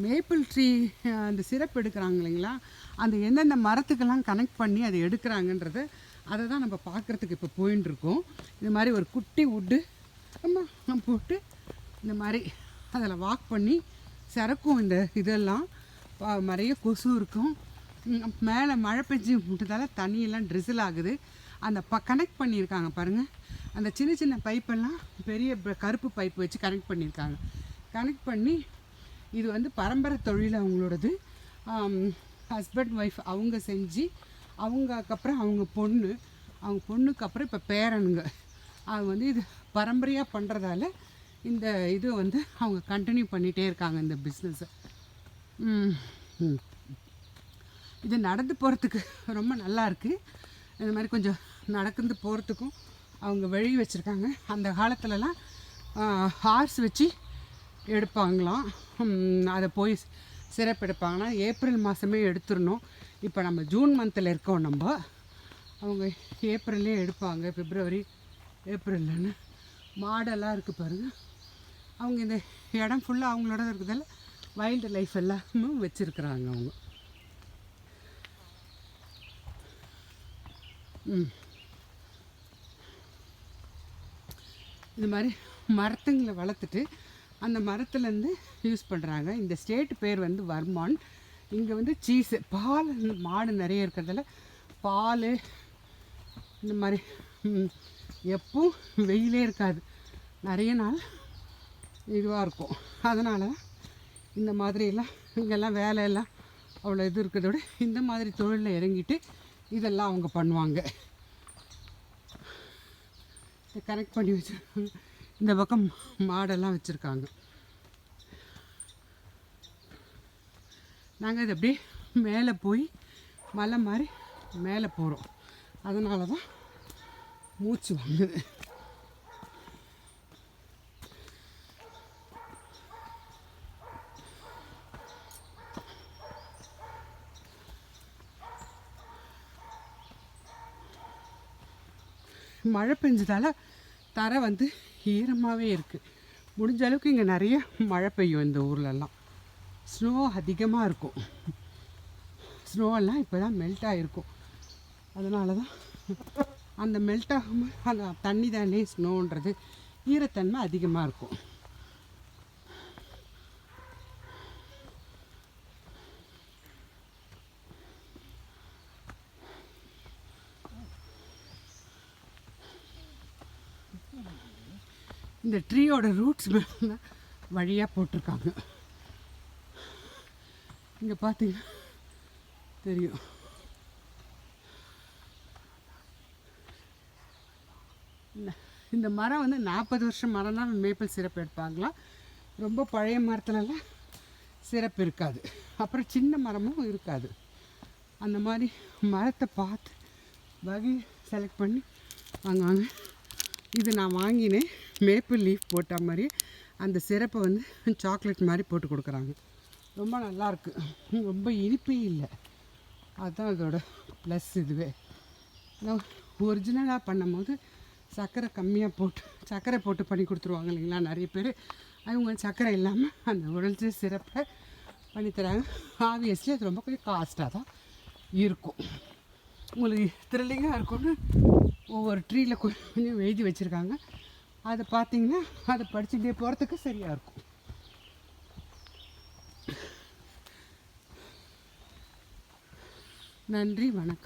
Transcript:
Maple tree அந்த syrup எடுக்கிறாங்க இல்லைங்களா, அந்த எந்தெந்த மரத்துக்கெல்லாம் கனெக்ட் பண்ணி அதை எடுக்கிறாங்கன்றத அதை தான் நம்ம பார்க்குறதுக்கு இப்போ போயின்னு இருக்கோம். இது மாதிரி ஒரு குட்டி வுட்டு போட்டு இந்த மாதிரி அதில் வாக் பண்ணி சிறக்கும். இந்த இதெல்லாம் நிறைய கொசு இருக்கும். மேலே மழை பெஞ்சு விட்டதால தண்ணியெல்லாம் ட்ரிசில் ஆகுது. அந்த கனெக்ட் பண்ணியிருக்காங்க பாருங்கள். அந்த சின்ன சின்ன பைப்பெல்லாம் பெரிய கருப்பு பைப்பு வச்சு கனெக்ட் பண்ணியிருக்காங்க. கனெக்ட் பண்ணி இது வந்து பரம்பரை தொழில் அவங்களோடது. ஹஸ்பண்ட் ஒய்ஃப் அவங்க செஞ்சு அவங்கக்கப்புறம் அவங்க பொண்ணுக்கு அப்புறம் இப்போ பேரனுங்க அவங்க வந்து இது பரம்பரையாக பண்ணுறதால இந்த இது வந்து அவங்க கண்டினியூ பண்ணிகிட்டே இருக்காங்க இந்த பிஸ்னஸை. இது நடந்து போகிறதுக்கு ரொம்ப நல்லா இருக்குது. இந்த மாதிரி கொஞ்சம் நடந்து போகிறதுக்கும் அவங்க வழி வச்சுருக்காங்க. அந்த காலத்துலலாம் ஹார்ஸ் வச்சு எடுப்பாங்களாம். அதை போய் சிறப்பு எடுப்பாங்கன்னா ஏப்ரல் மாதமே எடுத்துடணும். இப்போ நம்ம ஜூன் மந்தில் இருக்கோம். அவங்க ஏப்ரல்லே எடுப்பாங்க, பிப்ரவரி ஏப்ரல்னு. மாடெல்லாம் இருக்குது பாருங்கள். அவங்க இந்த இடம் ஃபுல்லாக அவங்களோட இருக்கிறதால வைல்டு லைஃப் எல்லாமே வச்சுருக்குறாங்க அவங்க. இது மாதிரி மரத்துங்களை வளர்த்துட்டு அந்த மரத்துலேருந்து யூஸ் பண்ணுறாங்க. இந்த ஸ்டேட் பேர் வந்து வர்மான். இங்கே வந்து சீஸு, பால், மாடு நிறைய இருக்கிறதால பால் இந்த மாதிரி எப்பவும் வெயிலே இருக்காது, நிறைய நாள் இதுவாக இருக்கும். அதனால் இந்த மாதிரியெல்லாம் இங்கெல்லாம் வேலையெல்லாம் அவ்வளோ இது இருக்கிறத விட இந்த மாதிரி தொழிலில் இறங்கிட்டு இதெல்லாம் அவங்க பண்ணுவாங்க. கனெக்ட் பண்ணி வச்சுருக்காங்க. இந்த பக்கம் மாடெல்லாம் வச்சுருக்காங்க. நாங்கள் இது அப்படியே மேலே போய் மலை மாதிரி மேலே போகிறோம். அதனால தான் மூச்சு வாங்குது. மழை பெஞ்சதால் தரை வந்து ஈரமாகவே இருக்குது. முடிஞ்ச அளவுக்கு இங்கே நிறைய மழை பெய்யும். இந்த ஊர்லெல்லாம் ஸ்னோ அதிகமாக இருக்கும். ஸ்னோவெல்லாம் இப்போ தான் மெல்ட் ஆகிருக்கும். அதனால தான் அந்த மெல்ட் ஆகாமல் அந்த தண்ணி தானே ஸ்னோன்றது ஈரத்தன்மை அதிகமாக இருக்கும். இந்த ட்ரீயோட ரூட்ஸ் வழியாக போட்டிருக்காங்க. இங்கே பார்த்தீங்கன்னா தெரியும். இந்த மரம் வந்து 40 வருஷம் மரம் தான் மேப்பிள் சிரப் எடுப்பாங்களாம். ரொம்ப பழைய மரத்துலலாம் சிரப் இருக்காது, அப்புறம் சின்ன மரமும் இருக்காது. அந்த மாதிரி மரத்தை பார்த்து வகை செலக்ட் பண்ணி வாங்குவாங்க. இது நான் வாங்கினேன். மேப்பிள் லீஃப் போட்ட மாதிரி அந்த சிரப்பை வந்து சாக்லேட் மாதிரி போட்டு கொடுக்குறாங்க. ரொம்ப நல்லாயிருக்கு. ரொம்ப இனிப்பே இல்லை, அதுதான் இதோட ப்ளஸ். இதுவே ஒரிஜினலாக பண்ணும்போது சர்க்கரை போட்டு பண்ணி கொடுத்துருவாங்க இல்லைங்களா நிறைய பேர். அவங்க சர்க்கரை இல்லாமல் அந்த உடஞ்சி சிரப்பை பண்ணித்தராங்க. ஆப்வியஸ்லி அது ரொம்ப கொஞ்சம் காஸ்ட்டாக தான் இருக்கும். உங்களுக்கு த்ரில்லிங்காக இருக்கும்னு ஒவ்வொரு ட்ரீயில் கொஞ்சம் எழுதி வச்சுருக்காங்க. அதை பார்த்தீங்கன்னா அதை படிச்சுட்டே போகிறதுக்கு சரியாக இருக்கும். நன்றி, வணக்கம்.